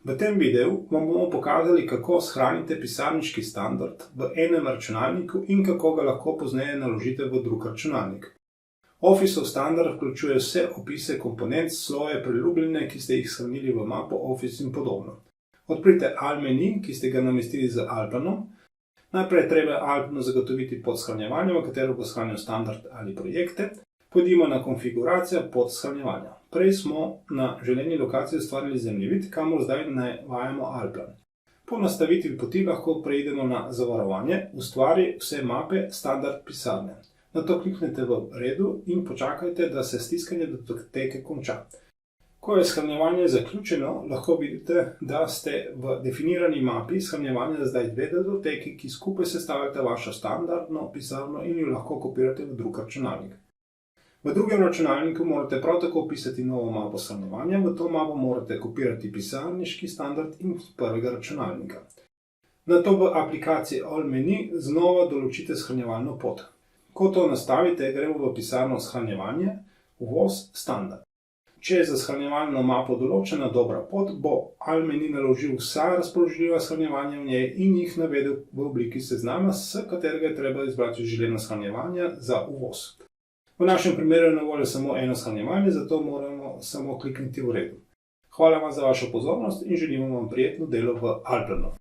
V tem videu vam bomo pokazali, kako shranite pisarniški standard v enem računalniku in kako ga lahko pozneje naložite v drug računalnik. Officeov standard vključuje vse opise komponent, sloje, priljubljene, ki ste jih shranili v mapo Office in podobno. Odprite Alt meni, ki ste ga namestili z Altplanom. Najprej je treba Altplanu zagotoviti podshranjevanje, v katero bo shranil standard ali projekte. Pojdimo na konfiguracijo podshranjevanja. Prej smo na želeni lokaciji ustvarili zemljevid, kamor zdaj navajamo Altplan. Po nastavitvi poti lahko preidemo na zavarovanje, ustvari vse mape standard pisarne. Nato kliknete v redu in počakajte, da se stiskanje datoteke konča. Ko je shranjevanje zaključeno, lahko vidite, da ste v definirani mapi shranjevanja zdaj dve datoteki, ki skupaj sestavljata vašo standardno pisarno in jo lahko kopirate v drug računalnik. V drugem računalniku morate prav tako vpisati novo mapo shranjevanja, v to mapo morate kopirati pisarniški standard in prvega računalnika. Nato v aplikaciji Alt meni znova določite shranjevalno pot. Ko to nastavite, gremo v pisarno shranjevanje, uvoz standard. Če je za shranjevalno mapo določena dobra pot, bo Alt meni naložil vsa razpoložljiva shranjevanja v njej in jih navedel v obliki seznama, s katerega je treba izbrati želeno shranjevanje za uvoz. V našem primeru je na voljo samo eno shranjevanje, zato moramo samo klikniti v redu. Hvala vam za vašo pozornost in želimo vam prijetno delo v Altplanu.